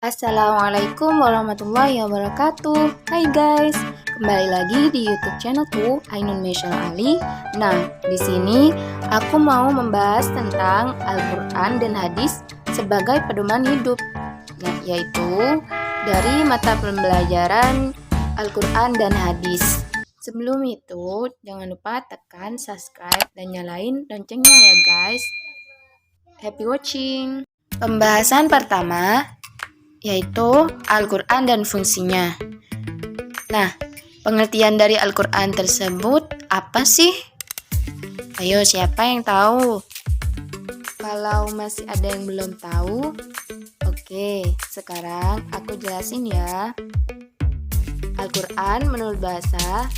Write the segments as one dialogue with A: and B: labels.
A: Assalamualaikum warahmatullahi wabarakatuh. Hai guys, kembali lagi di YouTube channelku Ainun Michelle Ali. Nah, di sini aku mau membahas tentang Al-Quran dan hadis sebagai pedoman hidup, yaitu dari mata pembelajaran Al-Quran dan hadis. Sebelum itu, jangan lupa tekan subscribe dan nyalain loncengnya ya guys. Happy watching. Pembahasan pertama yaitu Al-Quran dan fungsinya. Nah, pengertian dari Al-Quran tersebut apa sih? Ayo, siapa yang tahu? Kalau masih ada yang belum tahu, oke, sekarang aku jelasin ya. Al-Quran menurut bahasa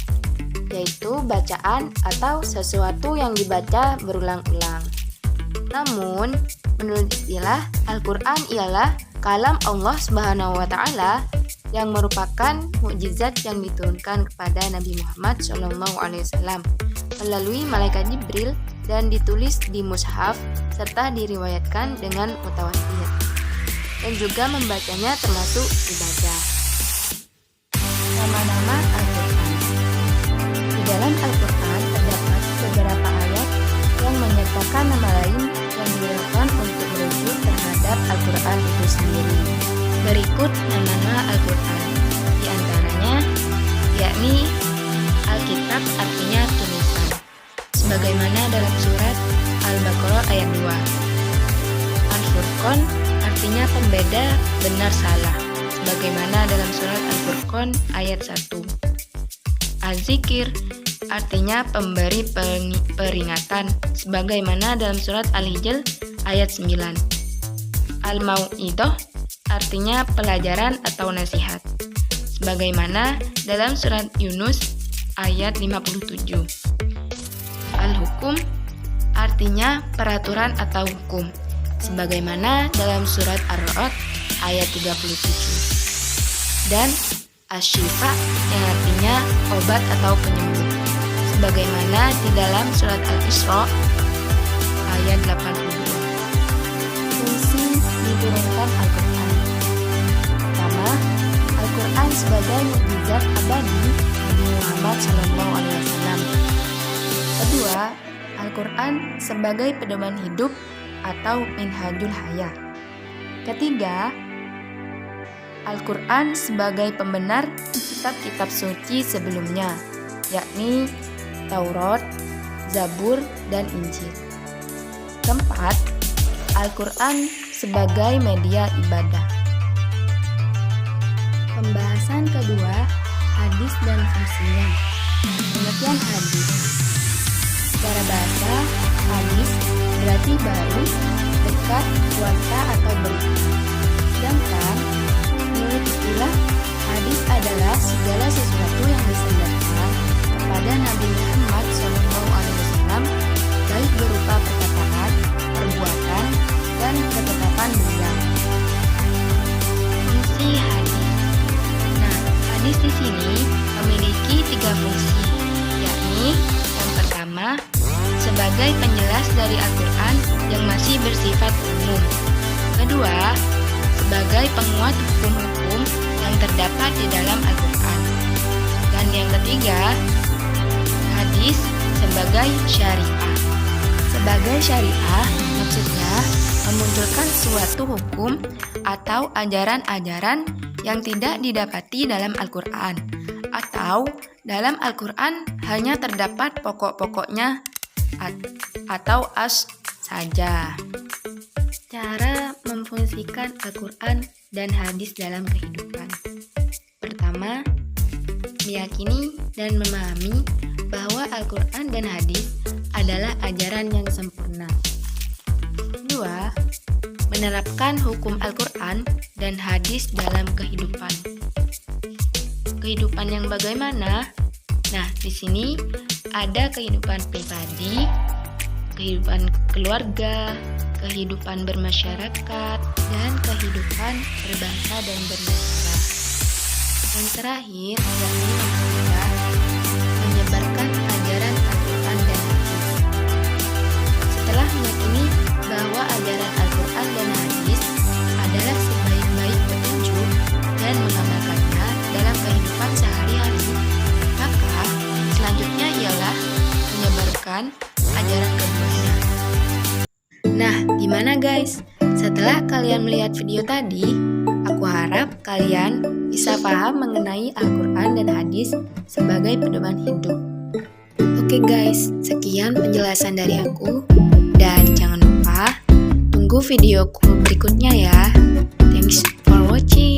A: yaitu bacaan atau sesuatu yang dibaca berulang-ulang. Namun, menurut istilah, Al-Quran ialah kalam Allah Subhanahu wa Ta'ala yang merupakan mukjizat yang diturunkan kepada Nabi Muhammad SAW melalui malaikat Jibril dan ditulis di mushaf serta diriwayatkan dengan mutawatir, dan juga membacanya termasuk ibadah. Nama-nama Al-Quran. Di dalam Al-Quran terdapat beberapa ayat yang menyertakan nama lain yang digunakan untuk merujuk terhadap Al-Quran itu sendiri. Berikut nama-nama Al-Quran. Di antaranya yakni Alkitab artinya tulisan, sebagaimana dalam surat Al-Baqarah ayat 2. Al-Furqan artinya pembeda benar salah, sebagaimana dalam surat Al-Furqan ayat 1. Al-Zikir artinya pemberi peringatan, sebagaimana dalam surat Al-Hijr ayat 9. Al-Mau'idah artinya pelajaran atau nasihat, sebagaimana dalam surat Yunus ayat 57. Al-Hukum artinya peraturan atau hukum, sebagaimana dalam surat Ar-Ra'd ayat 37. Dan Asy-Syifa yang artinya obat atau penyembuh, sebagaimana di dalam surat Al-Isra ayat 82. Fungsi diturunkan Al-Quran. Pertama, Al-Quran sebagai mukjizat abadi Nabi Muhammad SAW. Kedua, Al-Quran sebagai pedoman hidup atau minhajul hayah. Ketiga, Al-Quran sebagai pembenar kitab-kitab suci sebelumnya, yakni Taurat, Zabur, dan Injil. Keempat, Al-Quran sebagai media ibadah. Pembahasan kedua, hadis dan fungsinya. Pengertian hadis. Secara bahasa, hadis berarti baru, dekat, kuasa, atau berita. Sedangkan menurut istilah, hadis adalah segala sesuatu yang disandarkan kepada Nabi Muhammad SAW, baik berupa perkataan, perbuatan, dan ketetapan beliau. Fungsi hadis. Nah, hadis di sini memiliki 3 fungsi, yakni yang pertama, sebagai penjelas dari Al-Quran yang masih bersifat umum. Kedua, sebagai penguat hukum-hukum yang terdapat di dalam Al-Quran. Dan yang ketiga, hadis sebagai syariah. Sebagai syariah, maksudnya memunculkan suatu hukum atau ajaran-ajaran yang tidak didapati dalam Al-Quran, atau dalam Al-Quran hanya terdapat pokok-pokoknya atau saja. Cara memfungsikan Al-Quran dan hadis dalam kehidupan. Pertama, meyakini dan memahami bahwa Al-Quran dan hadis adalah ajaran yang sempurna. Kedua, menerapkan hukum Al-Quran dan hadis dalam kehidupan. Kehidupan yang bagaimana? Nah, di sini ada kehidupan pribadi, kehidupan keluarga, kehidupan bermasyarakat, dan kehidupan berbangsa dan bernegara. Yang terakhir, yakni menyebarkan ajaran Al-Quran dan hadis. Setelah meyakini bahwa ajaran Al-Quran dan hadis adalah sebaik-baik petunjuk menerapkan ajaran keduanya. Nah, gimana guys? Setelah kalian melihat video tadi, aku harap kalian bisa paham mengenai Al-Quran dan hadis sebagai pedoman hidup. Oke guys, sekian penjelasan dari aku. Dan jangan lupa tunggu videoku berikutnya ya. Thanks for watching.